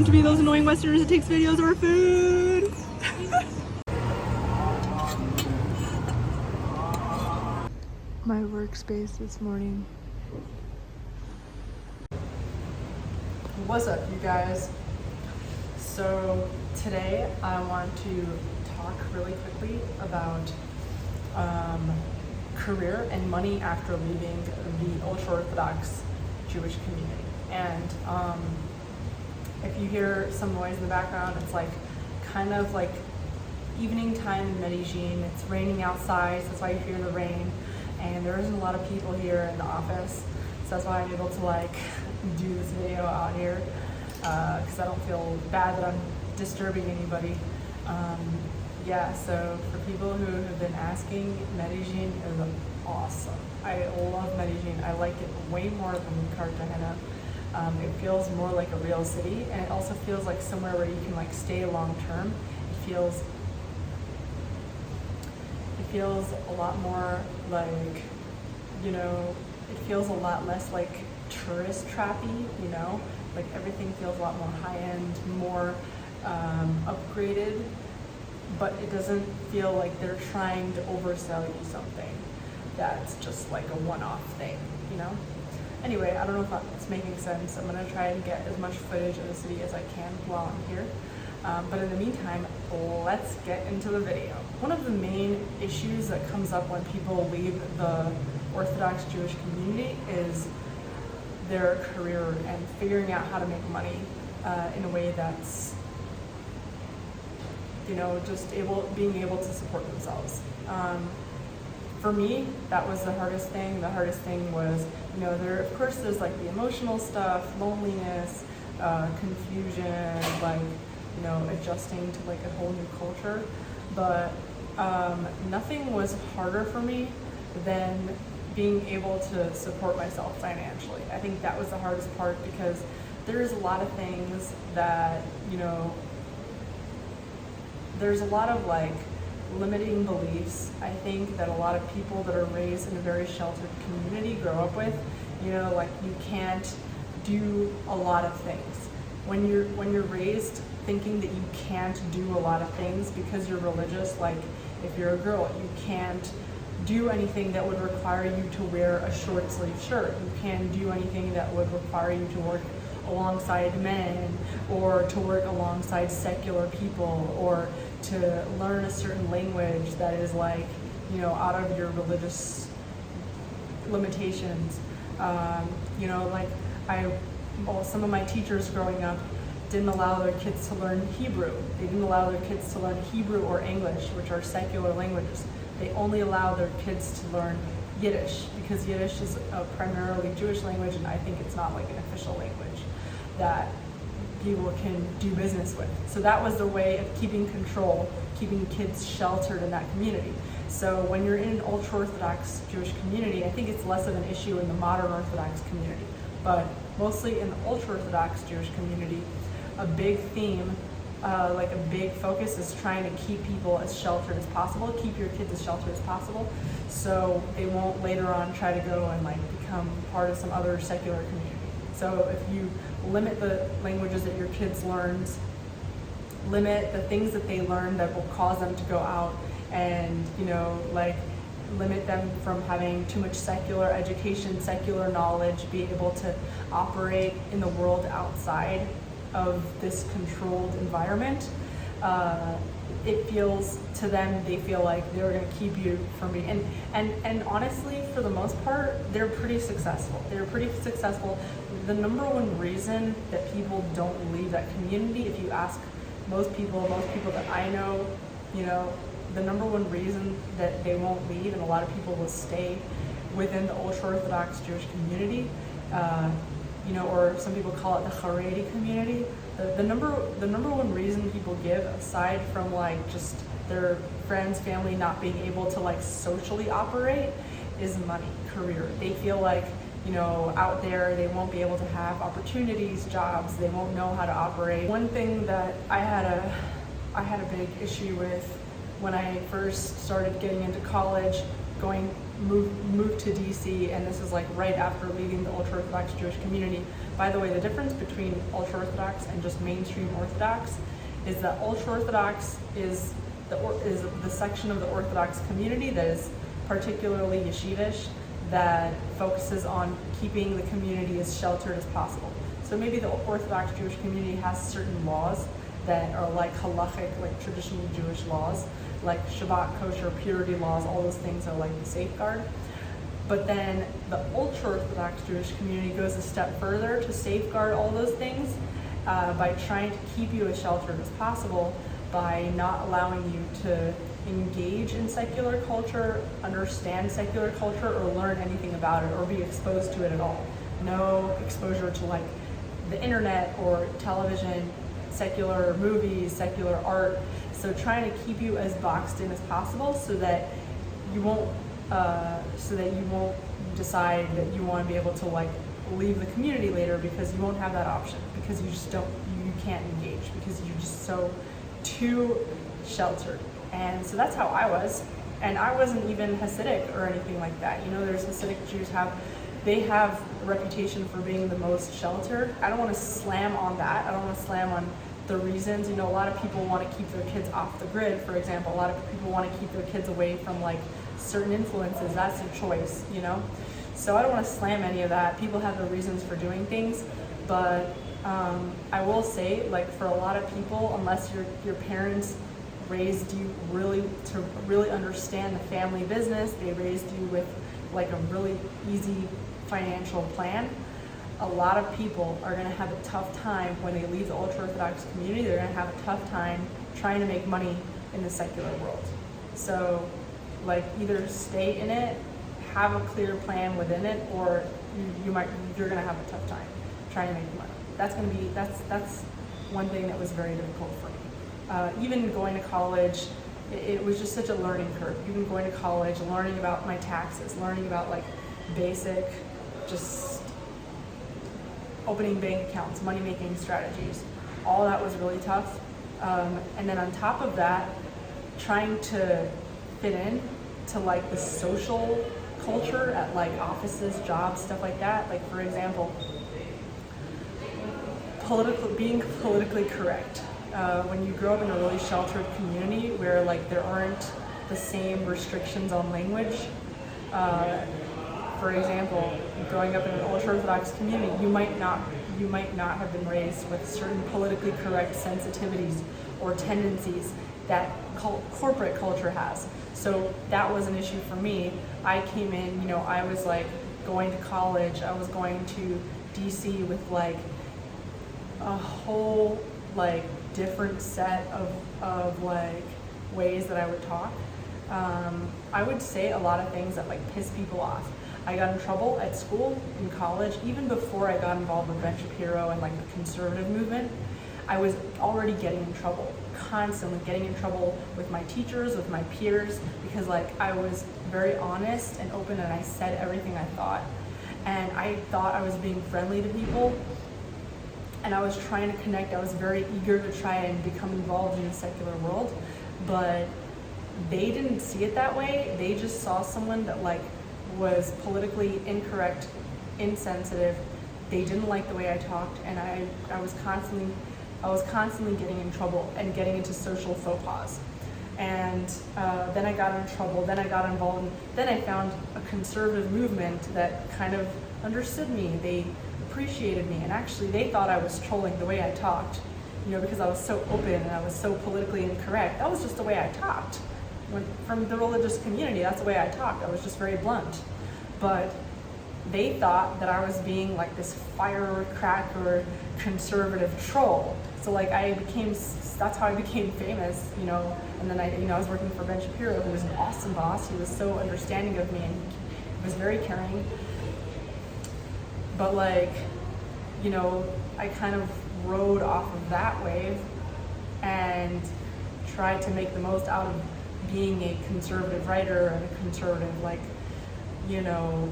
to be those annoying Westerners that takes videos of our food. My workspace this morning. What's up, you guys? So today I want to talk really quickly about career and money after leaving the ultra-Orthodox Jewish community. And if you hear some noise in the background, it's like kind of like evening time in Medellin. It's raining outside, so that's why you hear the rain. And there isn't a lot of people here in the office, so that's why I'm able to like do this video out here, because I don't feel bad that I'm disturbing anybody. Yeah, so for people who have been asking, Medellin is awesome. I love Medellin. I like it way more than Cartagena. It feels more like a real city, and it also feels like somewhere where you can like stay long term. It feels a lot more like, you know, it feels a lot less like tourist trappy, you know, like everything feels a lot more high-end, more upgraded, but it doesn't feel like they're trying to oversell you something that's just like a one-off thing, you know? Anyway, I don't know if that's making sense. I'm gonna try and get as much footage of the city as I can while I'm here. But in the meantime, let's get into the video. One of the main issues that comes up when people leave the Orthodox Jewish community is their career and figuring out how to make money in a way that's, you know, just being able to support themselves. For me, that was the hardest thing. The hardest thing was, you know, of course there's like the emotional stuff, loneliness, confusion, like, you know, adjusting to like a whole new culture. But nothing was harder for me than being able to support myself financially. I think that was the hardest part, because there's a lot of things that, you know, there's a lot of like limiting beliefs, I think, that a lot of people that are raised in a very sheltered community grow up with. You know, like you can't do a lot of things. When you're raised thinking that you can't do a lot of things because you're religious, like if you're a girl, you can't do anything that would require you to wear a short sleeve shirt. You can't do anything that would require you to work alongside men, or to work alongside secular people, or to learn a certain language that is like, you know, out of your religious limitations. You know, like some of my teachers growing up didn't allow their kids to learn Hebrew. They didn't allow their kids to learn Hebrew or English, which are secular languages. They only allow their kids to learn Yiddish, because Yiddish is a primarily Jewish language, and I think it's not like an official language that people can do business with. So that was the way of keeping control, keeping kids sheltered in that community. So when you're in an ultra-Orthodox Jewish community, I think it's less of an issue in the modern Orthodox community, but mostly in the ultra-Orthodox Jewish community, a big theme, like a big focus is trying to keep people as sheltered as possible, keep your kids as sheltered as possible, so they won't later on try to go and like become part of some other secular community. So if you limit the languages that your kids learn, limit the things that they learn that will cause them to go out and, you know, like limit them from having too much secular education, secular knowledge, be able to operate in the world outside of this controlled environment. It feels to them, they feel like they're going to keep you from being, and honestly, for the most part, they're pretty successful. They're pretty successful. The number one reason that people don't leave that community, if you ask most people that I know, you know, the number one reason that they won't leave, and a lot of people will stay within the ultra-Orthodox Jewish community, you know, or some people call it the Haredi community. The number one reason people give, aside from like just their friends, family not being able to like socially operate, is money, career. They feel like, you know, out there they won't be able to have opportunities, jobs, they won't know how to operate. One thing that I had a big issue with when I first started getting into college, going moved to DC, and this is like right after leaving the ultra-Orthodox Jewish community. By the way, the difference between ultra-Orthodox and just mainstream Orthodox is that ultra-Orthodox is the section of the Orthodox community that is particularly yeshivish, that focuses on keeping the community as sheltered as possible. So maybe the Orthodox Jewish community has certain laws that are like halachic, like traditional Jewish laws, like Shabbat, kosher, purity laws, all those things are like the safeguard. But then the ultra-Orthodox Jewish community goes a step further to safeguard all those things by trying to keep you as sheltered as possible, by not allowing you to engage in secular culture, understand secular culture, or learn anything about it, or be exposed to it at all. No exposure to like the internet or television, secular movies, secular art. So trying to keep you as boxed in as possible so that you won't decide that you want to be able to like leave the community later, because you won't have that option, because you can't engage, because you're just so too sheltered. And so that's how I was. And I wasn't even Hasidic or anything like that. You know, there's Hasidic Jews they have a reputation for being the most sheltered. I don't want to slam on that. I don't want to slam on the reasons. You know, a lot of people want to keep their kids off the grid, for example. A lot of people want to keep their kids away from like certain influences. That's their choice, you know? So I don't want to slam any of that. People have their reasons for doing things, but I will say, like, for a lot of people, unless your parents raised you to really understand the family business, they raised you with like a really easy financial plan, a lot of people are going to have a tough time when they leave the ultra-Orthodox community. They're going to have a tough time trying to make money in the secular world. So like, either stay in it, have a clear plan within it, or you're going to have a tough time trying to make money. That's one thing that was very difficult for me. Even going to college, it was just such a learning curve. Even going to college, learning about my taxes, learning about like basic, just opening bank accounts, money-making strategies. All that was really tough. And then on top of that, trying to fit in to like the social culture at like offices, jobs, stuff like that. Like, for example, being politically correct. When you grow up in a really sheltered community where like there aren't the same restrictions on language, for example, growing up in an ultra-Orthodox community, you might not have been raised with certain politically correct sensitivities or tendencies that corporate culture has. So that was an issue for me. I came in, you know, I was like going to college, I was going to DC with like a whole like different set of like ways that I would talk. I would say a lot of things that like piss people off. I got in trouble at school, in college, even before I got involved with Ben Shapiro and like the conservative movement. I was already getting in trouble, constantly getting in trouble with my teachers, with my peers, because like I was very honest and open, and I said everything I thought. And I thought I was being friendly to people, and I was trying to connect. I was very eager to try and become involved in the secular world, but they didn't see it that way. They just saw someone that like was politically incorrect, insensitive. They didn't like the way I talked, and I was constantly getting in trouble and getting into social faux pas. And then I got in trouble, then I got involved, then I found a conservative movement that kind of understood me. They appreciated me, and actually they thought I was trolling the way I talked, you know, because I was so open and I was so politically incorrect. That was just the way I talked. From the religious community, that's the way I talked. I was just very blunt. But they thought that I was being like this firecracker conservative troll. So like that's how I became famous, you know. And then I was working for Ben Shapiro, who was an awesome boss. He was so understanding of me, and he was very caring. But like, you know, I kind of rode off of that wave and tried to make the most out of being a conservative writer and a conservative, like, you know,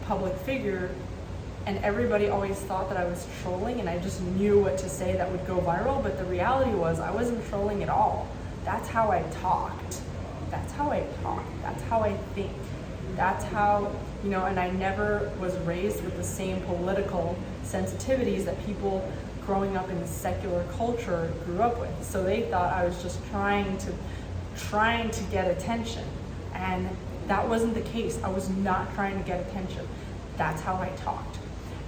public figure. And everybody always thought that I was trolling, and I just knew what to say that would go viral. But the reality was I wasn't trolling at all. That's how I talked. that's how I talk, that's how I think, that's how, and I never was raised with the same political sensitivities that people growing up in the secular culture grew up with. So they thought I was just trying to get attention. And that wasn't the case. I was not trying to get attention. That's how I talked.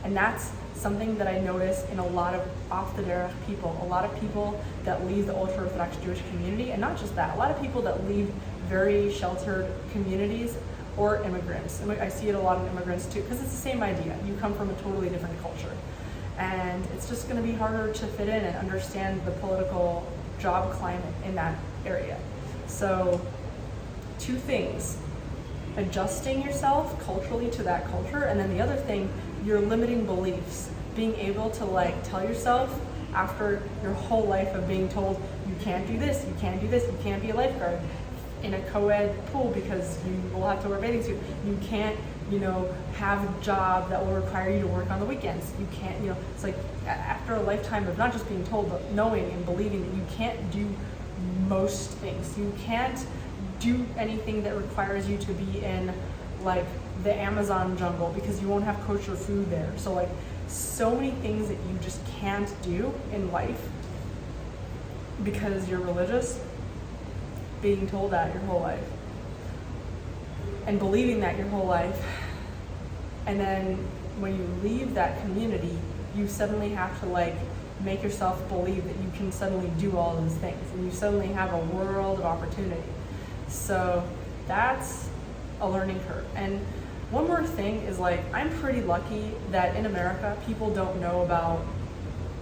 And that's something that I notice in a lot of off the derech people, a lot of people that leave the ultra-Orthodox Jewish community, and not just that, a lot of people that leave very sheltered communities or immigrants. I see it a lot in immigrants too, because it's the same idea. You come from a totally different culture. And it's just going to be harder to fit in and understand the political job climate in that area. So 2 things: adjusting yourself culturally to that culture, and then the other thing, your limiting beliefs. Being able to tell yourself, after your whole life of being told you can't do this, you can't do this, you can't be a lifeguard in a co-ed pool because you will have to wear a bathing suit, you can't have a job that will require you to work on the weekends, you can't, it's like after a lifetime of not just being told, but knowing and believing that you can't do most things. You can't do anything that requires you to be in the Amazon jungle because you won't have kosher food there. So many things that you just can't do in life because you're religious, being told that your whole life and believing that your whole life. And then when you leave that community, you suddenly have to make yourself believe that you can suddenly do all those things, and you suddenly have a world of opportunity. So that's a learning curve. And one more thing is I'm pretty lucky that in America people don't know about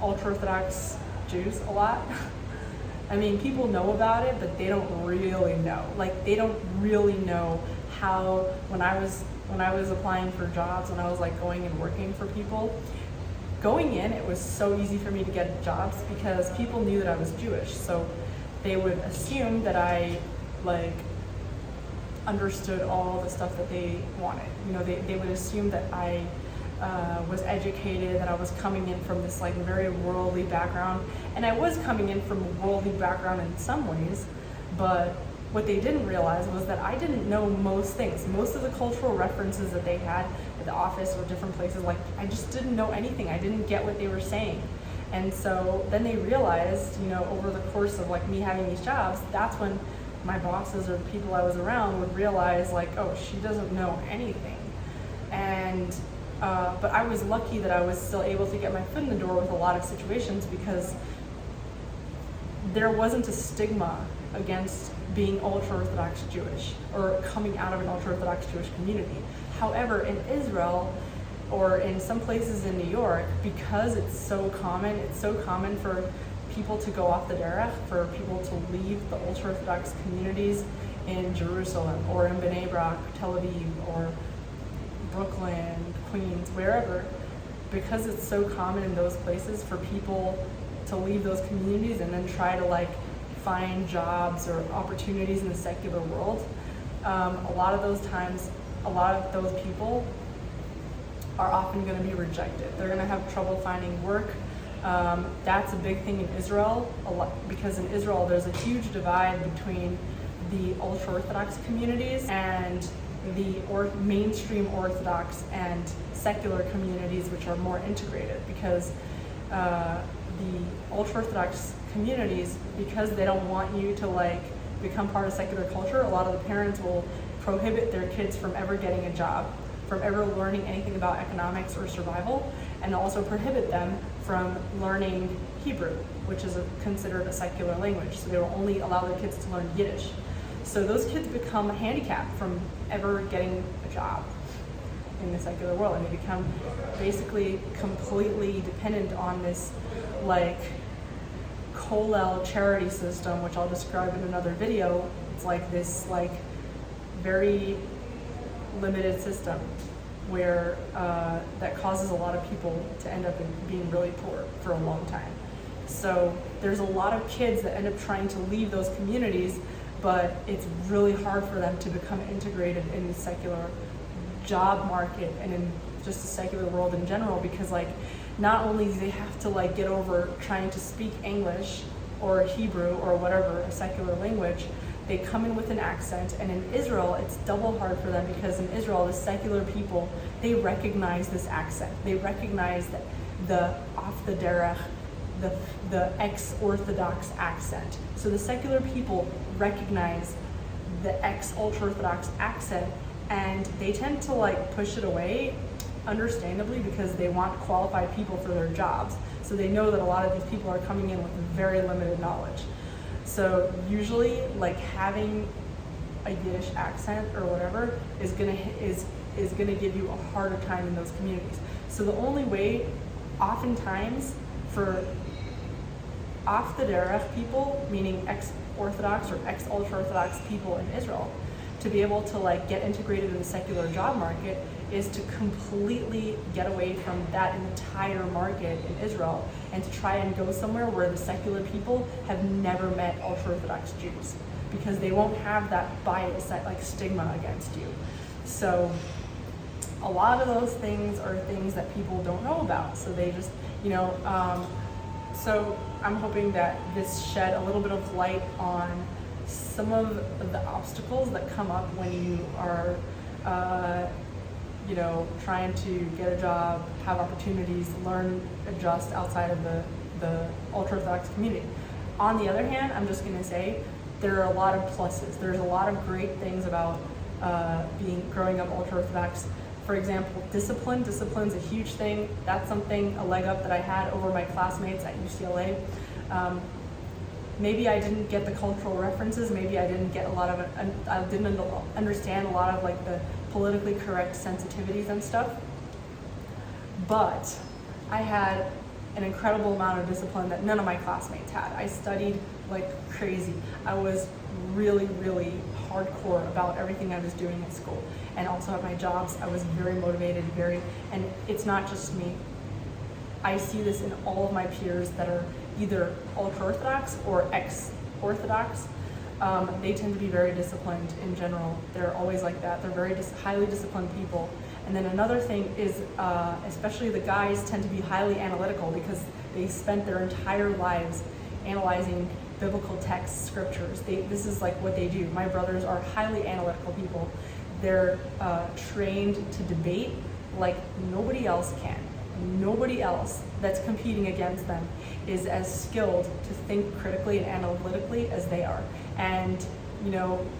ultra-Orthodox Jews a lot. I mean, people know about it, but they don't really know. They don't really know how, when I was applying for jobs, when I was going and working for people, going in, it was so easy for me to get jobs because people knew that I was Jewish. So they would assume that I understood all the stuff that they wanted. They would assume that I was educated, that I was coming in from this very worldly background. And I was coming in from a worldly background in some ways, but what they didn't realize was that I didn't know most things. Most of the cultural references that they had at the office or different places, I just didn't know anything. I didn't get what they were saying. And so then they realized, over the course of me having these jobs, that's when my bosses or the people I was around would realize oh, she doesn't know anything. And but I was lucky that I was still able to get my foot in the door with a lot of situations because there wasn't a stigma against being ultra-Orthodox Jewish or coming out of an ultra-Orthodox Jewish community. However, in Israel or in some places in New York, because it's so common for people to go off the derech, for people to leave the ultra-Orthodox communities in Jerusalem or in Bnei Brak, Tel Aviv, or Brooklyn, Queens, wherever, because it's so common in those places for people to leave those communities and then try to find jobs or opportunities in the secular world, a lot of those times, a lot of those people are often going to be rejected. They're going to have trouble finding work. That's a big thing in Israel, because in Israel there's a huge divide between the ultra-Orthodox communities and the mainstream Orthodox and secular communities, which are more integrated, because the ultra-Orthodox communities, because they don't want you to become part of secular culture, a lot of the parents will prohibit their kids from ever getting a job, from ever learning anything about economics or survival, and also prohibit them from learning Hebrew, which is considered a secular language. So they will only allow their kids to learn Yiddish. So those kids become handicapped from ever getting a job in the secular world, and they become basically completely dependent on this kollel charity system, which I'll describe in another video. It's this very limited system where that causes a lot of people to end up being really poor for a long time. So there's a lot of kids that end up trying to leave those communities, but it's really hard for them to become integrated in the secular job market and in just the secular world in general, because not only do they have to get over trying to speak English or Hebrew or whatever, a secular language, they come in with an accent. And in Israel, it's double hard for them, because in Israel, the secular people, they recognize this accent. They recognize the off the derech, the ex-Orthodox accent. So the secular people recognize the ex-ultra-Orthodox accent, and they tend to like push it away, understandably, because they want qualified people for their jobs. So they know that a lot of these people are coming in with very limited knowledge. So usually, like, having a Yiddish accent or whatever is gonna give you a harder time in those communities. So the only way, oftentimes, for off the derech people, meaning ex-Orthodox or ex-ultra-Orthodox people in Israel, to be able to like get integrated in the secular job market, is to completely get away from that entire market in Israel and to try and go somewhere where the secular people have never met ultra-Orthodox Jews, because they won't have that bias, that like stigma against you. So a lot of those things are things that people don't know about. So they just, so I'm hoping that this shed a little bit of light on some of the obstacles that come up when you are, trying to get a job, have opportunities, learn, adjust outside of the ultra-Orthodox community. On the other hand, I'm just gonna say there are a lot of pluses. There's a lot of great things about growing up ultra-Orthodox. For example, discipline. Discipline's a huge thing. That's something, a leg up that I had over my classmates at UCLA. Maybe I didn't get the cultural references. Maybe I didn't get I didn't understand a lot of like the politically correct sensitivities and stuff. But I had an incredible amount of discipline that none of my classmates had. I studied like crazy. I was really, really hardcore about everything I was doing at school. And also at my jobs, I was very motivated, and it's not just me. I see this in all of my peers that are either ultra-Orthodox or ex-Orthodox. They tend to be very disciplined in general. They're always like that. They're very highly disciplined people. And then another thing is, especially the guys tend to be highly analytical, because they spent their entire lives analyzing biblical texts, scriptures. This is like what they do. My brothers are highly analytical people. They're trained to debate like nobody else can. Nobody else that's competing against them is as skilled to think critically and analytically as they are. And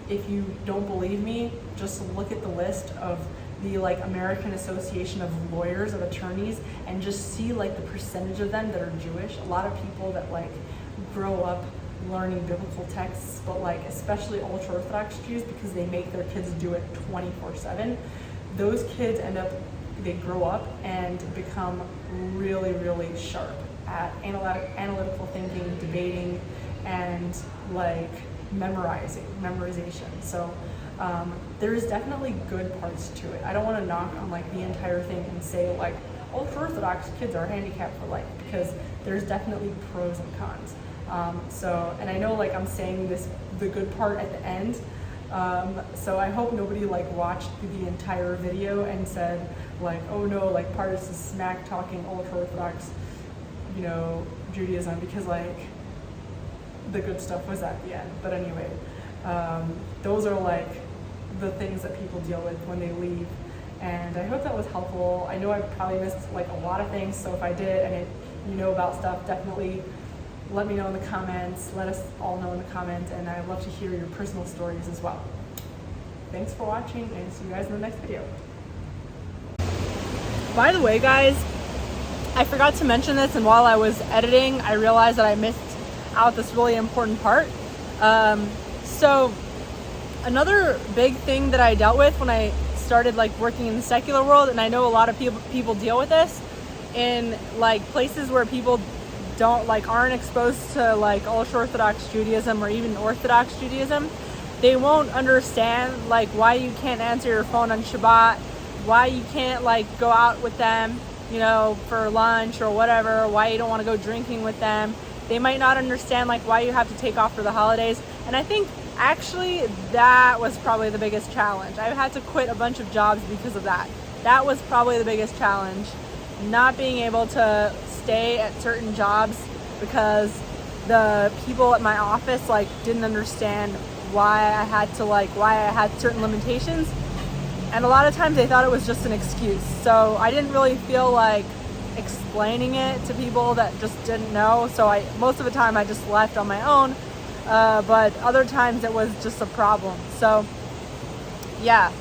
if you don't believe me, just look at the list of the like American Association of Lawyers, of attorneys, and just see like the percentage of them that are Jewish. A lot of people that like grow up learning biblical texts, but like especially ultra-Orthodox Jews, because they make their kids do it 24/7. Those kids they grow up and become really, really sharp at analytical thinking, debating, and like memorization. So there's definitely good parts to it. I don't want to knock on like the entire thing and say like ultra-Orthodox kids are handicapped for life, because there's definitely pros and cons. And I know like I'm saying the good part at the end. So I hope nobody like watched the entire video and said like, oh no, like Partis is smack talking ultra-Orthodox, Judaism, because like the good stuff was at the end. But anyway, those are like the things that people deal with when they leave. And I hope that was helpful. I know I probably missed like a lot of things, so if I did and you know about stuff, definitely let me know in the comments. Let us all know in the comments, and I'd love to hear your personal stories as well. Thanks for watching, and see you guys in the next video. By the way, guys, I forgot to mention this, and while I was editing, I realized that I missed out this really important part. So another big thing that I dealt with when I started like working in the secular world, and I know a lot of people deal with this in like places where people aren't exposed to like ultra-Orthodox Judaism or even Orthodox Judaism. They won't understand like why you can't answer your phone on Shabbat, why you can't like go out with them, for lunch or whatever, why you don't want to go drinking with them. They might not understand like why you have to take off for the holidays. And I think actually that was probably the biggest challenge. I had to quit a bunch of jobs because of that. That was probably the biggest challenge, not being able to stay at certain jobs because the people at my office like didn't understand why I had certain limitations. And a lot of times they thought it was just an excuse. So I didn't really feel like explaining it to people that just didn't know. So most of the time I just left on my own. But other times it was just a problem. So yeah,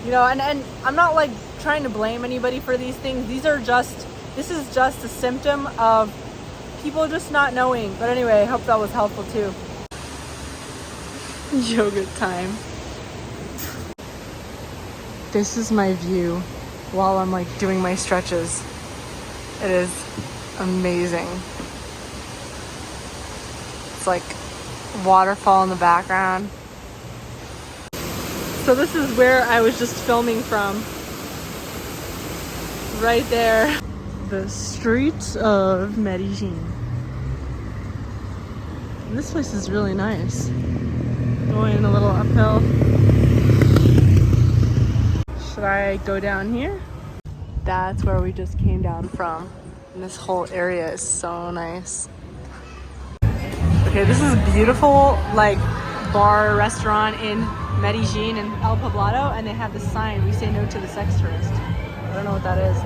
you know, and I'm not like trying to blame anybody for these things. This is just a symptom of people just not knowing. But anyway, I hope that was helpful too. Yoga time. This is my view while I'm like doing my stretches. It is amazing. It's like waterfall in the background. So this is where I was just filming from. Right there. The streets of Medellin. And this place is really nice. Going a little uphill. Should I go down here? That's where we just came down from. And this whole area is so nice. Okay, this is a beautiful like bar restaurant in Medellin and El Poblado, and they have the sign, "We say no to the sex tourist." I don't know what that is.